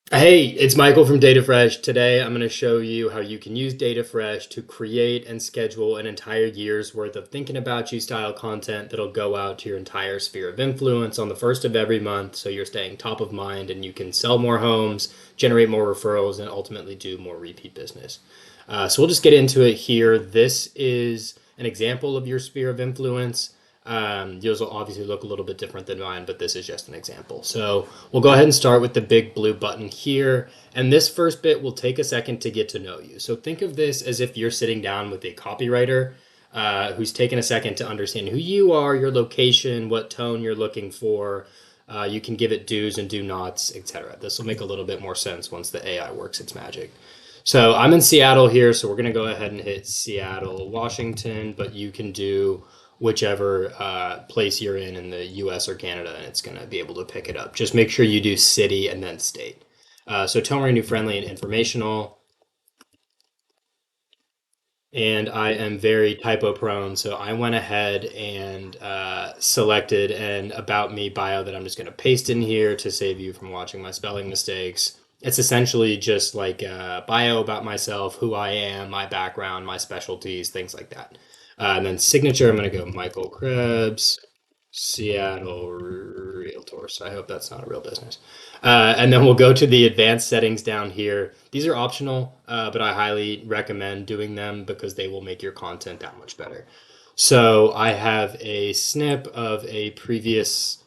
Hey, it's Michael from DataFresh. Today I'm going to show you how you can use DataFresh to create and schedule an entire year's worth of thinking about you style content that'll go out to your entire sphere of influence on the first of every month so you're staying top of mind and you can sell more homes, generate more referrals, and ultimately do more repeat business. So we'll just get into it here. This is an example of your sphere of influence. Yours will obviously look a little bit different than mine, but this is just an example. So we'll go ahead and start with the big blue button here. And this first bit will take a second to get to know you. So think of this as if you're sitting down with a copywriter who's taken a second to understand who you are, your location, what tone you're looking for. You can give it do's and do nots, etc. This will make a little bit more sense once the AI works its magic. So I'm in Seattle here, so we're going to go ahead and hit Seattle, Washington, but you can do whichever place you're in the US or Canada, and it's going to be able to pick it up. Just make sure you do city and then state. So tone renew friendly and informational. And I am very typo prone, so I went ahead and selected an about me bio that I'm just going to paste in here to save you from watching my spelling mistakes. It's essentially just like a bio about myself, who I am, my background, my specialties, things like that. And then signature, I'm going to go Michael Krebs, Seattle Realtors. I hope that's not a real business. And then we'll go to the advanced settings down here. These are optional, but I highly recommend doing them because they will make your content that much better. So I have a snip of a previous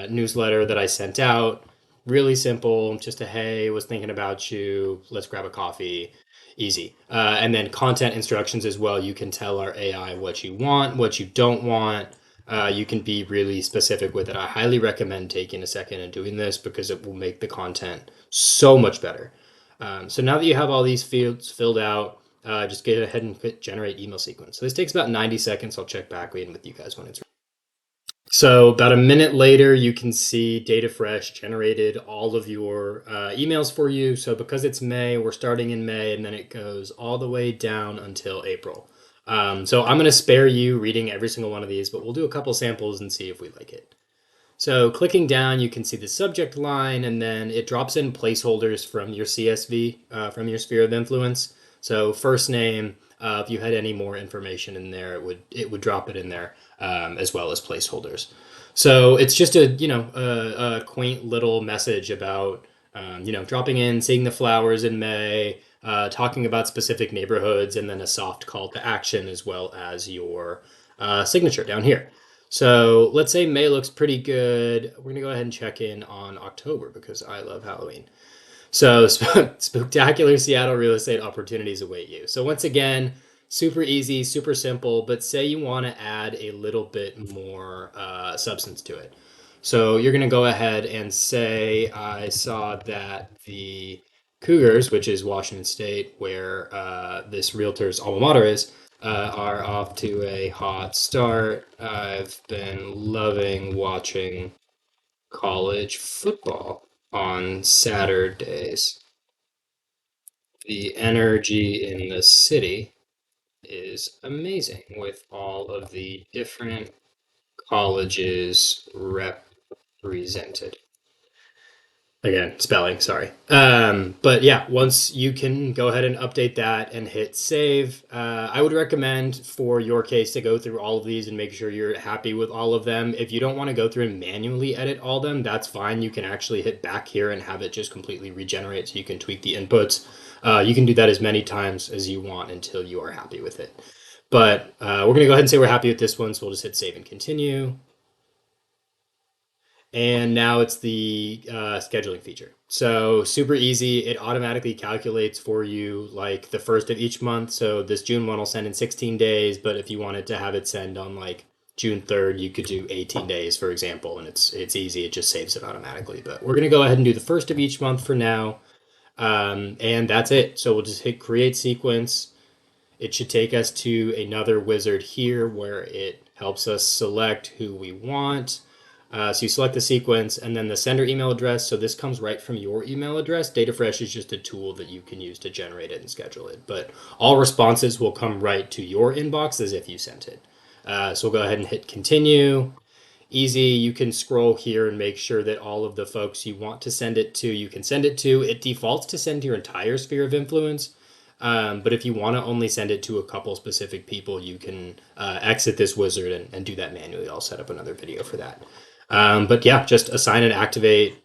newsletter that I sent out. Really simple, just a hey, was thinking about you. Let's grab a coffee. Easy. And then content instructions as well. You can tell our AI what you want, what you don't want. You can be really specific with it. I highly recommend taking a second and doing this because it will make the content so much better. So now that you have all these fields filled out, just get ahead and hit generate email sequence. So this takes about 90 seconds. I'll check back in with you guys when it's ready. So about a minute later, you can see DataFresh generated all of your emails for you. So because it's May, we're starting in May, and then it goes all the way down until April. So I'm going to spare you reading every single one of these, but we'll do a couple samples and see if we like it. So clicking down, you can see the subject line, and then it drops in placeholders from your CSV, from your sphere of influence. So first name, if you had any more information in there, it would drop it in there, as well as placeholders. So it's just a quaint little message about dropping in, seeing the flowers in May, talking about specific neighborhoods, and then a soft call to action as well as your signature down here. So let's say May looks pretty good. We're gonna go ahead and check in on October because I love Halloween. So spectacular Seattle real estate opportunities await you. So once again, super easy, super simple, but say you want to add a little bit more substance to it. So you're going to go ahead and say, I saw that the Cougars, which is Washington State, where this realtor's alma mater is, are off to a hot start. I've been loving watching college football on Saturdays. The energy in the city is amazing with all of the different colleges represented. Again, spelling, sorry. But yeah, once you can go ahead and update that and hit save, I would recommend for your case to go through all of these and make sure you're happy with all of them. If you don't want to go through and manually edit all of them, that's fine. You can actually hit back here and have it just completely regenerate so you can tweak the inputs. You can do that as many times as you want until you are happy with it. But we're going to go ahead and say we're happy with this one, so we'll just hit save and continue. And now it's the scheduling feature. So super easy. It automatically calculates for you like the first of each month. So this June one will send in 16 days, but if you wanted to have it send on like June 3rd, you could do 18 days, for example, and it's easy. It just saves it automatically. But we're gonna go ahead and do the first of each month for now, and that's it. So we'll just hit create sequence. It should take us to another wizard here where it helps us select who we want. So you select the sequence and then the sender email address. So this comes right from your email address. DataFresh is just a tool that you can use to generate it and schedule it. But all responses will come right to your inbox as if you sent it. So we'll go ahead and hit continue. easy. You can scroll here and make sure that all of the folks you want to send it to, you can send it to. It defaults to send to your entire sphere of influence. But if you want to only send it to a couple specific people, you can exit this wizard and do that manually. I'll set up another video for that. But yeah, just assign and activate.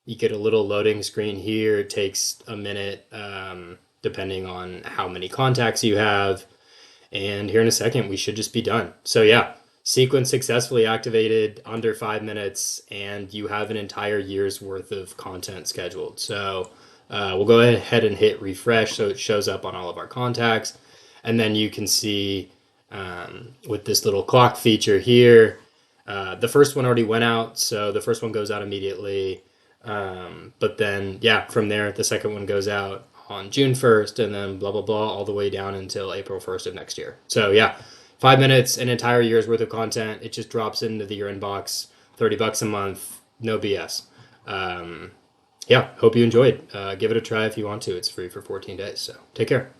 You get a little loading screen here. It takes a minute, depending on how many contacts you have. And here in a second, we should just be done. So yeah, sequence successfully activated under 5 minutes, and you have an entire year's worth of content scheduled. So we'll go ahead and hit refresh so it shows up on all of our contacts. And then you can see with this little clock feature here, the first one already went out, so the first one goes out immediately. But then, yeah, from there, the second one goes out on June 1st, and then blah, blah, blah, all the way down until April 1st of next year. So, yeah, 5 minutes, an entire year's worth of content. It just drops into your inbox, $30 a month, no BS. Yeah, hope you enjoyed. Give it a try if you want to. It's free for 14 days. So, take care.